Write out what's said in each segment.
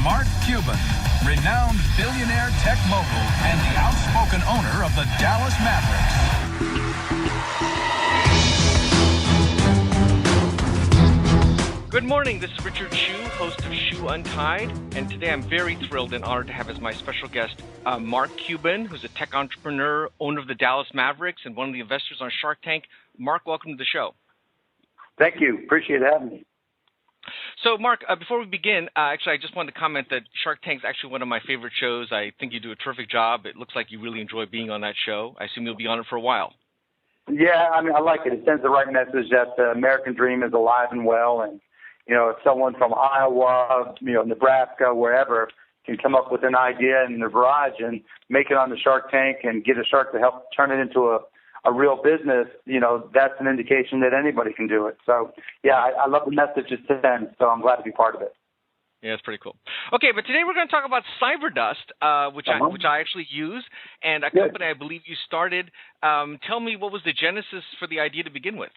Mark Cuban, renowned billionaire tech mogul and the outspoken owner of the Dallas Mavericks. Good morning, this is Richard Hsu, host of Hsu Untied, and today I'm very thrilled and honored to have as my special guest Mark Cuban, who's a tech entrepreneur, owner of the Dallas Mavericks, and one of the investors on Shark Tank. Mark, welcome to the show. Thank you. Appreciate having me. So, Mark, before we begin, actually, I just wanted to comment that Shark Tank is actually one of my favorite shows. I think you do a terrific job. It looks like you really enjoy being on that show. I assume you'll be on it for a while. Yeah, I mean, I like it. It sends the right message that the American dream is alive and well, and if someone from Iowa, Nebraska, wherever, can come up with an idea in their garage and make it on the Shark Tank and get a shark to help turn it into a real business, that's an indication that anybody can do it. So, yeah, I love the message it sends, so I'm glad to be part of it. Yeah, it's pretty cool. Okay, but today we're going to talk about Cyberdust, which I actually use, and a company I believe you started. Tell me, what was the genesis for the idea to begin with?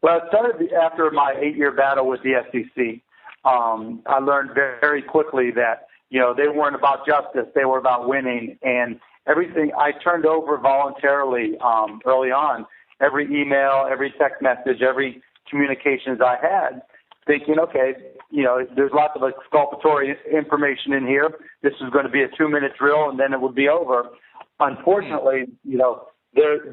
Well, it started after my 8-year battle with the SEC. I learned very quickly that, they weren't about justice. They were about winning. And everything I turned over voluntarily early on, every email, every text message, every communications I had, thinking, okay, there's lots of exculpatory information in here. This is going to be a 2-minute drill, and then it would be over. Unfortunately,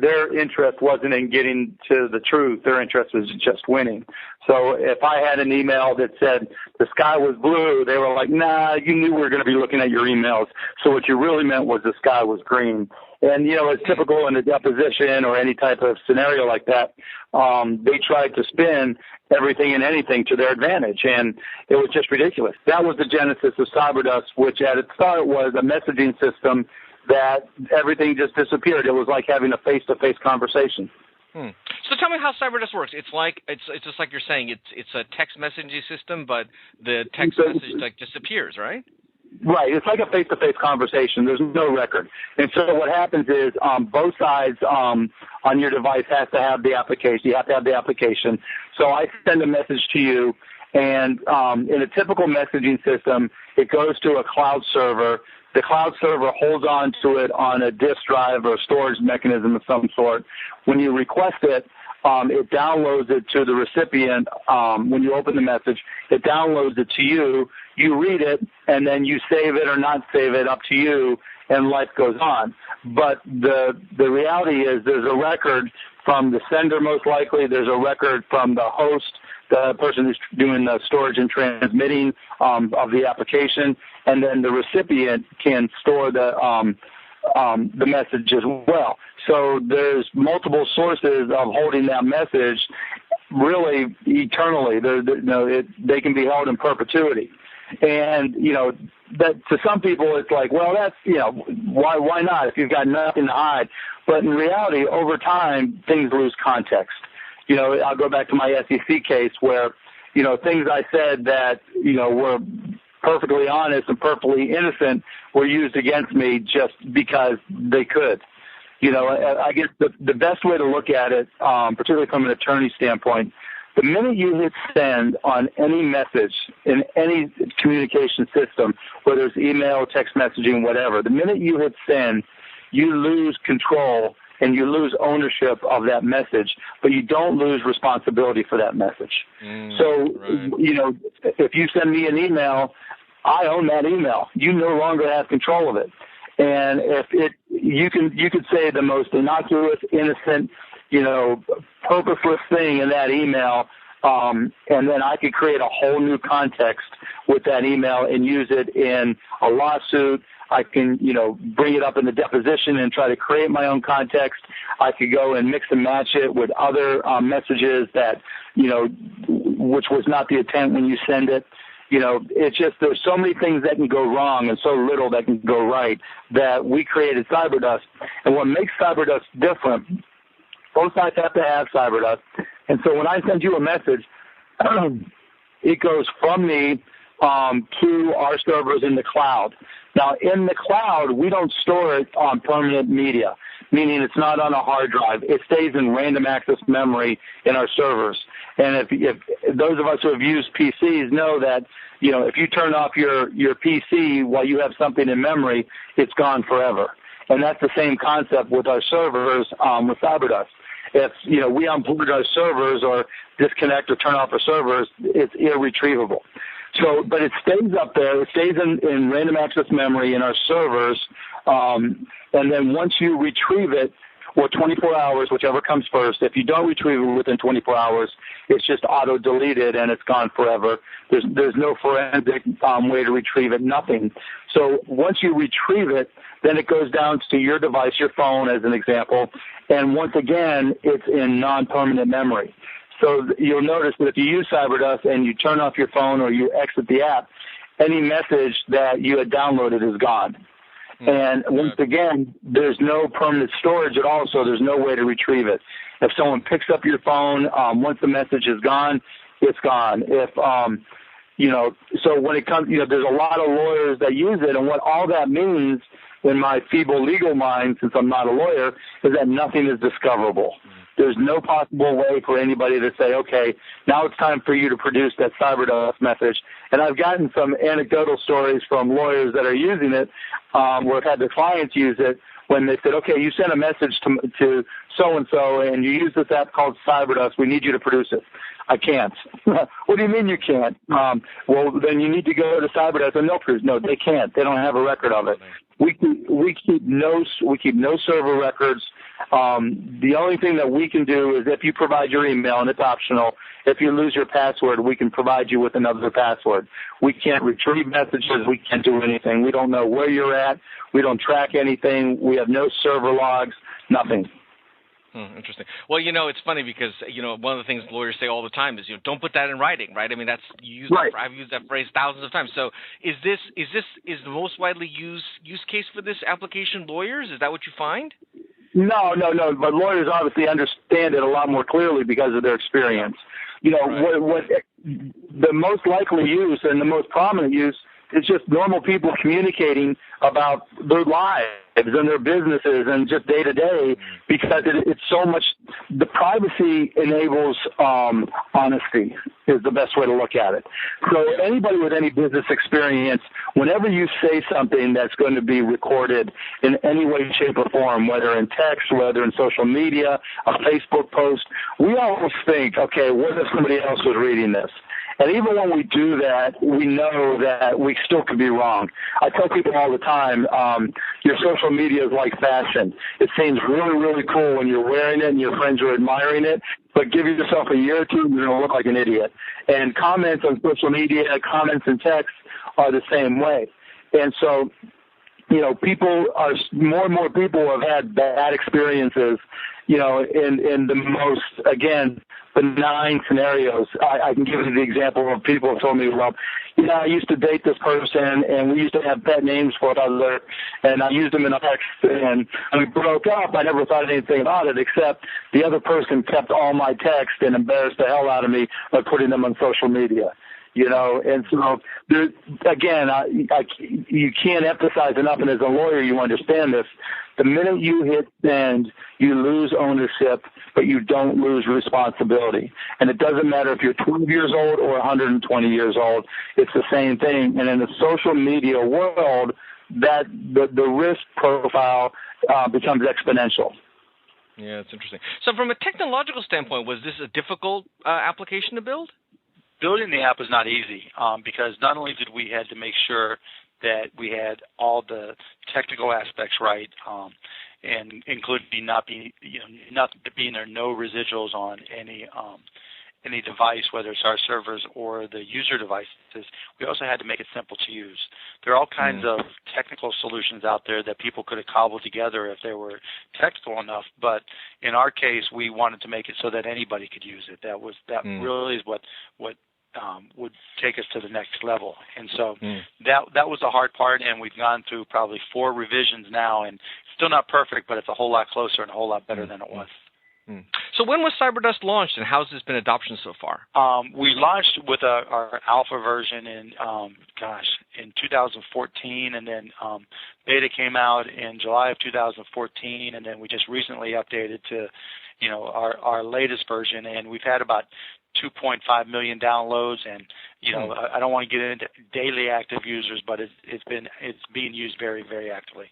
their interest wasn't in getting to the truth. Their interest was just winning. So if I had an email that said the sky was blue, they were like, nah, you knew we were going to be looking at your emails. So what you really meant was the sky was green. And, it's typical in a deposition or any type of scenario like that. They tried to spin everything and anything to their advantage, and it was just ridiculous. That was the genesis of Cyberdust, which at its start was a messaging system that everything just disappeared. It was like having a face-to-face conversation. So tell me how Cyberdust works. It's just like you're saying. It's a text messaging system, but the text message disappears, right? Right. It's like a face-to-face conversation. There's no record. And so what happens is both sides on your device has to have the application. You have to have the application. So I send a message to you, and in a typical messaging system, it goes to a cloud server. The cloud server holds on to it on a disk drive or a storage mechanism of some sort. When you request it, it downloads it to the recipient. When you open the message, it downloads it to you. You read it, and then you save it or not save it, up to you, and life goes on. But the reality is there's a record from the sender most likely. There's a record from the host, the person who's doing the storage and transmitting of the application, and then the recipient can store the message as well. So there's multiple sources of holding that message really eternally. They can be held in perpetuity. And, that to some people it's like, well, that's, why not if you've got nothing to hide? But in reality, over time, things lose context. I'll go back to my SEC case where, things I said that, were perfectly honest and perfectly innocent were used against me just because they could. I guess the best way to look at it, particularly from an attorney standpoint, the minute you hit send on any message in any communication system, whether it's email, text messaging, whatever, the minute you hit send, you lose control and you lose ownership of that message, but you don't lose responsibility for that message. If you send me an email, I own that email. You no longer have control of it. And you could say the most innocuous, innocent, purposeless thing in that email, and then I could create a whole new context with that email and use it in a lawsuit. I can, bring it up in the deposition and try to create my own context. I could go and mix and match it with other messages that, which was not the intent when you send it. It's just there's so many things that can go wrong and so little that can go right that we created Cyberdust. And what makes Cyberdust different, both sides have to have Cyberdust. And so when I send you a message, it goes from me to our servers in the cloud. Now, in the cloud, we don't store it on permanent media, meaning it's not on a hard drive. It stays in random access memory in our servers. And if those of us who have used PCs know that, if you turn off your PC while you have something in memory, it's gone forever. And that's the same concept with our servers with Cyberdust. If, we unplug our servers or disconnect or turn off our servers, it's irretrievable. So, but it stays up there. It stays in random access memory in our servers. And then once you retrieve it, or 24 hours, whichever comes first. If you don't retrieve it within 24 hours, it's just auto-deleted and it's gone forever. There's no forensic way to retrieve it, nothing. So once you retrieve it, then it goes down to your device, your phone as an example, and once again, it's in non-permanent memory. So you'll notice that if you use Cyberdust and you turn off your phone or you exit the app, any message that you had downloaded is gone. And once again, there's no permanent storage at all, so there's no way to retrieve it. If someone picks up your phone, once the message is gone, it's gone. If, so when it comes, there's a lot of lawyers that use it, and what all that means in my feeble legal mind, since I'm not a lawyer, is that nothing is discoverable. There's no possible way for anybody to say, okay, now it's time for you to produce that Cyberdust message. And I've gotten some anecdotal stories from lawyers that are using it, where I've had the clients use it when they said, okay, you sent a message to so-and-so and you use this app called Cyberdust. We need you to produce it. I can't. What do you mean you can't? Well, then you need to go to Cyberdust and they'll produce. No, they can't. They don't have a record of it. We keep no server records. The only thing that we can do is if you provide your email, and it's optional, if you lose your password, we can provide you with another password. We can't retrieve messages. We can't do anything. We don't know where you're at. We don't track anything. We have no server logs, nothing. Interesting. Well, it's funny because, one of the things lawyers say all the time is, don't put that in writing, right? I mean, I've used that phrase thousands of times. So is the most widely used use case for this application lawyers? Is that what you find? No. But lawyers obviously understand it a lot more clearly because of their experience. What the most likely use and the most prominent use is just normal people communicating about their lives and their businesses and just day to day, because it's so much. The privacy enables honesty is the best way to look at it. So anybody with any business experience, whenever you say something that's going to be recorded in any way, shape, or form, whether in text, whether in social media, a Facebook post, we always think, okay, what if somebody else was reading this? And even when we do that, we know that we still could be wrong. I tell people all the time, your social media is like fashion. It seems really, really cool when you're wearing it and your friends are admiring it, but give yourself a year or two and you're going to look like an idiot. And comments on social media, comments in text are the same way. And so, more and more people have had bad experiences, in the most, again, benign scenarios. I can give you the example of people who told me, well, I used to date this person and we used to have pet names for each other and I used them in a text and we broke up. I never thought anything about it except the other person kept all my texts and embarrassed the hell out of me by putting them on social media. And so, again, you can't emphasize enough, and as a lawyer, you understand this. The minute you hit send, you lose ownership, but you don't lose responsibility. And it doesn't matter if you're 12 years old or 120 years old. It's the same thing. And in the social media world, that the risk profile becomes exponential. Yeah, it's interesting. So from a technological standpoint, was this a difficult application to build? Building the app was not easy because not only did we had to make sure that we had all the technical aspects right, and including not being there no residuals on any device, whether it's our servers or the user devices. We also had to make it simple to use. There are all kinds of technical solutions out there that people could have cobbled together if they were technical enough, but in our case, we wanted to make it so that anybody could use it. That really is what would take us to the next level. And so that was the hard part, and we've gone through probably 4 revisions now, and it's still not perfect, but it's a whole lot closer and a whole lot better than it was. So when was Cyberdust launched, and how's this been adoption so far? We launched with our alpha version in 2014, and then beta came out in July of 2014, and then we just recently updated to our latest version, and we've had about 2.5 million downloads, and I don't want to get into daily active users, but it's being used very, very actively.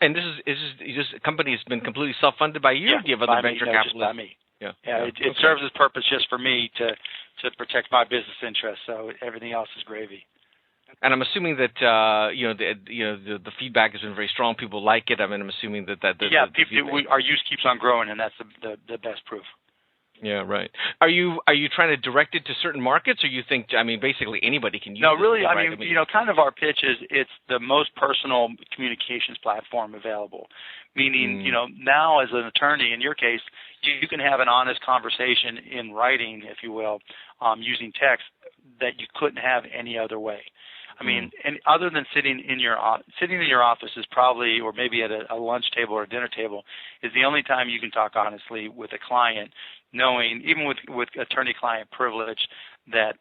And this is a company that's been completely self-funded by you, or do you have other venture capitalists? Just by me. Yeah. It serves its purpose just for me to protect my business interests. So everything else is gravy. And I'm assuming that the feedback has been very strong. People like it. I mean, I'm assuming that our use keeps on growing, and that's the best proof. Yeah, right. Are you trying to direct it to certain markets, or you think, basically anybody can use it? No, really, right? kind of our pitch is it's the most personal communications platform available. Meaning, now as an attorney, in your case, you can have an honest conversation in writing, if you will, using text that you couldn't have any other way. I mean, and other than sitting in your office is probably, or maybe at a lunch table or a dinner table, is the only time you can talk honestly with a client, knowing, even with attorney-client privilege, that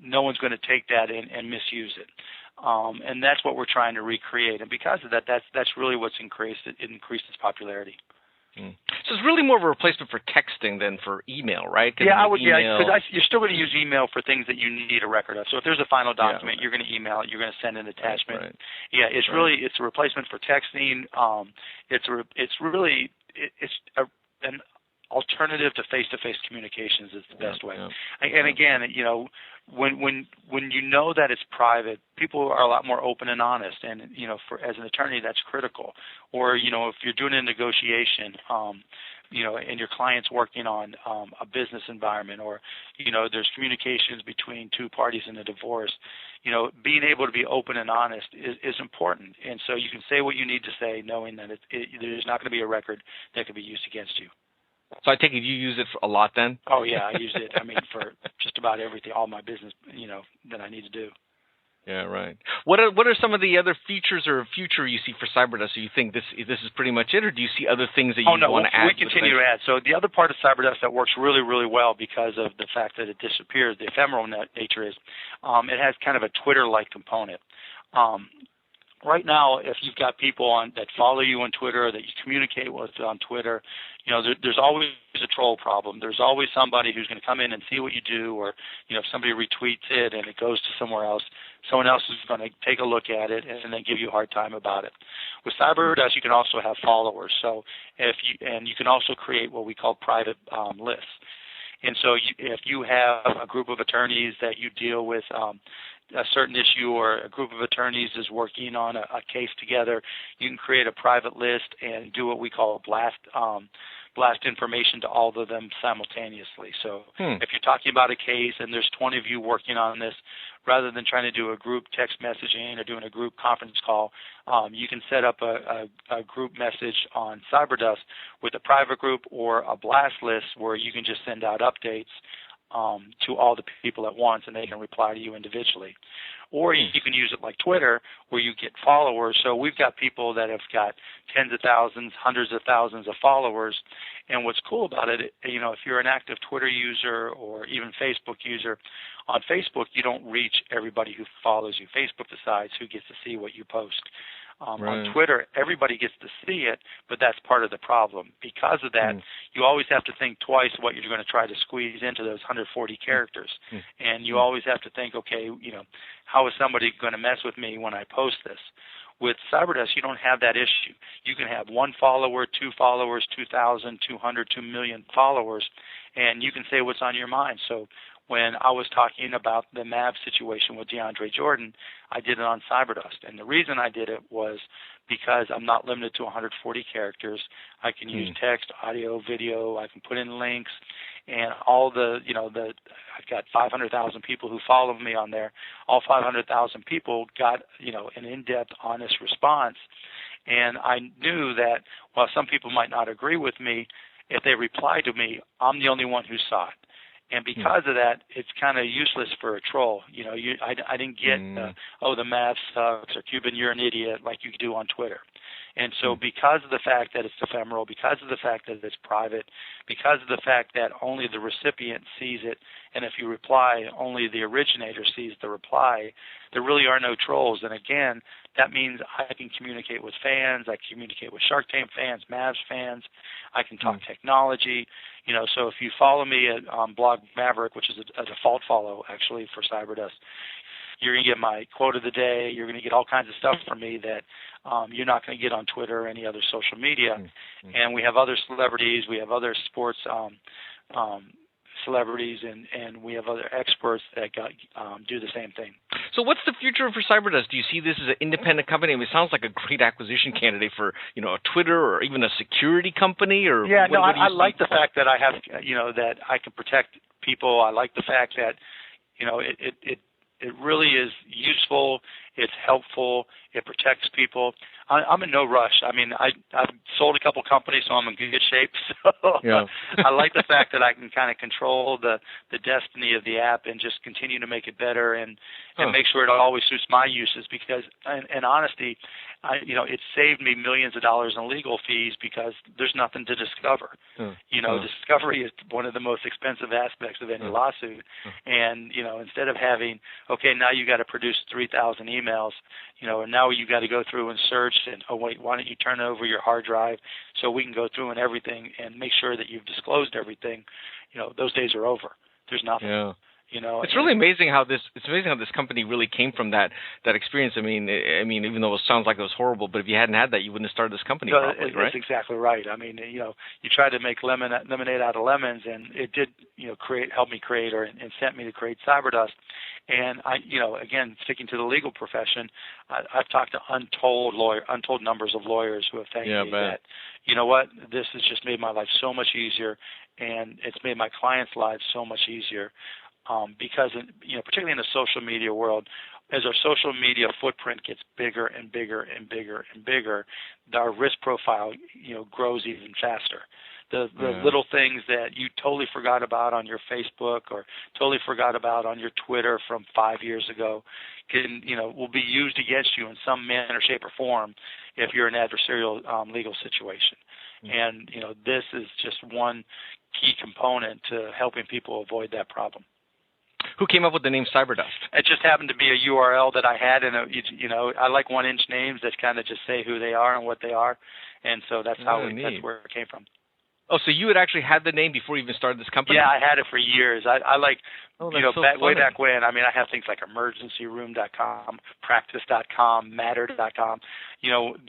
no one's going to take that and misuse it. And that's what we're trying to recreate. And because of that, that's really what's increased its popularity. So it's really more of a replacement for texting than for email, right? Yeah, because you're still going to use email for things that you need a record of. So if there's a final document, you're going to email it. You're going to send an attachment. Right. Yeah, it's a replacement for texting. It's an alternative to face-to-face communications is the best way. Yeah. And again, when you know that it's private, people are a lot more open and honest. And as an attorney, that's critical. Or if you're doing a negotiation, and your client's working on a business environment, or there's communications between two parties in a divorce, being able to be open and honest is important. And so you can say what you need to say, knowing that there's not going to be a record that could be used against you. So I take it you use it a lot then? Oh, yeah, I use it, for just about everything, all my business, that I need to do. Yeah, right. What are some of the other features or future you see for Cyberdust? Do you think this is pretty much it, or do you see other things that you want to add? We continue to add. So the other part of Cyberdust that works really, really well because of the fact that it disappears, the ephemeral nature is, it has kind of a Twitter-like component. Right now, if you've got people that follow you on Twitter, or that you communicate with on Twitter, there's always a troll problem. There's always somebody who's going to come in and see what you do, or if somebody retweets it and it goes to somewhere else, someone else is going to take a look at it and then give you a hard time about it. With Cyberdust, you can also have followers. So you can also create what we call private lists. And so if you have a group of attorneys that you deal with a certain issue, or a group of attorneys is working on a case together, you can create a private list and do what we call a blast information to all of them simultaneously. So if you're talking about a case and there's 20 of you working on this, rather than trying to do a group text messaging or doing a group conference call, you can set up a group message on Cyberdust with a private group or a blast list where you can just send out updates to all the people at once, and they can reply to you individually. Or you can use it like Twitter, where you get followers. So we've got people that have got tens of thousands, hundreds of thousands of followers. And what's cool about it, if you're an active Twitter user or even Facebook user, on Facebook you don't reach everybody who follows you. Facebook decides who gets to see what you post. Right. On Twitter, everybody gets to see it, but that's part of the problem. Because of that, you always have to think twice what you're going to try to squeeze into those 140 characters. And you always have to think, okay, how is somebody going to mess with me when I post this? With Cyberdust, you don't have that issue. You can have 1 follower, 2 followers, 2,000, 200, 2 million followers, and you can say what's on your mind. So when I was talking about the Mavs situation with DeAndre Jordan, I did it on Cyberdust. And the reason I did it was because I'm not limited to 140 characters. I can use text, audio, video. I can put in links. And all I've got 500,000 people who follow me on there. All 500,000 people got, an in-depth, honest response. And I knew that while some people might not agree with me, if they reply to me, I'm the only one who saw it. And because of that, it's kind of useless for a troll. I didn't get, the Mavs sucks, or Cuban, you're an idiot, like you do on Twitter. And so because of the fact that it's ephemeral, because of the fact that it's private, because of the fact that only the recipient sees it, and if you reply, only the originator sees the reply, there really are no trolls. And again, that means I can communicate with fans, I can communicate with Shark Tank fans, Mavs fans, I can talk technology. So if you follow me at Blog Maverick, which is a default follow actually for Cyberdust, you're going to get my quote of the day. You're going to get all kinds of stuff from me that you're not going to get on Twitter or any other social media. And we have other celebrities. We have other sports celebrities, and we have other experts that do the same thing. So what's the future for Cyberdust? Do you see this as an independent company? I mean, it sounds like a great acquisition candidate for, a Twitter or even a security company. Or yeah, no, I like the fact that I have, that I can protect people. I like the fact that, it really is useful. It's helpful. It protects people. I'm in no rush. I mean, I've sold a couple companies, so I'm in good shape. So yeah. I like the fact that I can kind of control the destiny of the app and just continue to make it better and make sure it always suits my uses. Because, in honesty, it saved me millions of dollars in legal fees because there's nothing to discover. Discovery is one of the most expensive aspects of any lawsuit. And instead of having, okay, now you got to produce 3,000 emails, and now you got to go through and search and, oh wait, why don't you turn over your hard drive so we can go through and everything and make sure that you've disclosed everything. Those days are over. There's nothing. Yeah. It's really amazing how this company really came from that experience. I mean, even though it sounds like it was horrible, but if you hadn't had that, you wouldn't have started this company. No, probably, right? That's exactly right. I mean, you try to make lemonade out of lemons, and it did, help me create and sent me to create Cyberdust. And I, again, sticking to the legal profession, I've talked to untold numbers of lawyers who have thanked me that, this has just made my life so much easier, and it's made my clients' lives so much easier. Because, particularly in the social media world, as our social media footprint gets bigger and bigger and bigger and bigger, our risk profile, grows even faster. The little things that you totally forgot about on your Facebook or totally forgot about on your Twitter from 5 years ago will be used against you in some manner, shape, or form if you're in an adversarial legal situation. And, this is just one key component to helping people avoid that problem. Who came up with the name Cyberdust? It just happened to be a URL that I had, and I like 1-inch names that kind of just say who they are and what they are, and so that's that's where it came from. Oh, so you had actually had the name before you even started this company? Yeah, I had it for years. I like, way back when. I mean, I have things like emergencyroom.com, practice.com, matter.com.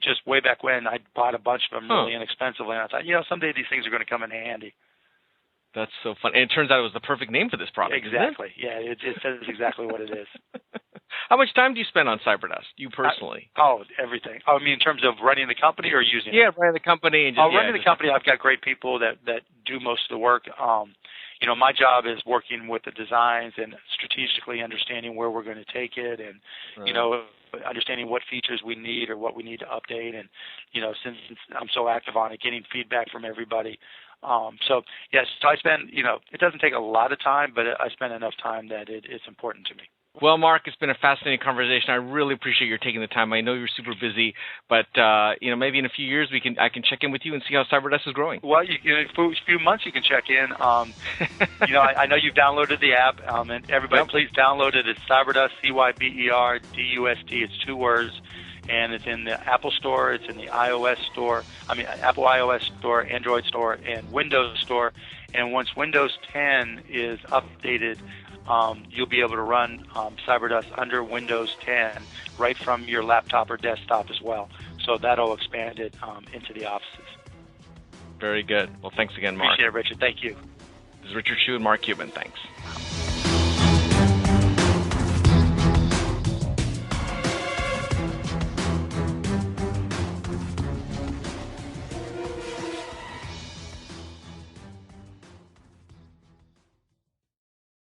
Just way back when, I bought a bunch of them really inexpensively, and I thought, someday these things are going to come in handy. That's so fun. And it turns out it was the perfect name for this product. Exactly. Yeah, it says exactly what it is. How much time do you spend on Cyberdust, you personally? Everything. I mean, in terms of running the company or using it? Yeah, running the company. And running the company, I've got great people that do most of the work. My job is working with the designs and strategically understanding where we're going to take it and, understanding what features we need or what we need to update. And, since I'm so active on it, getting feedback from everybody. So I spend, it doesn't take a lot of time, but I spend enough time that it's important to me. Well, Mark, it's been a fascinating conversation. I really appreciate your taking the time. I know you're super busy, but maybe in a few years I can check in with you and see how Cyberdust is growing. Well, in a few months you can check in. I know you've downloaded the app, and everybody please download it. It's Cyberdust, Cyberdust. It's 2 words. And it's in the Apple Store, it's in the Apple iOS Store, Android Store, and Windows Store. And once Windows 10 is updated, you'll be able to run Cyberdust under Windows 10 right from your laptop or desktop as well. So that'll expand it into the offices. Very good. Well, thanks again, Mark. Appreciate it, Richard. Thank you. This is Richard Hsu and Mark Cuban. Thanks.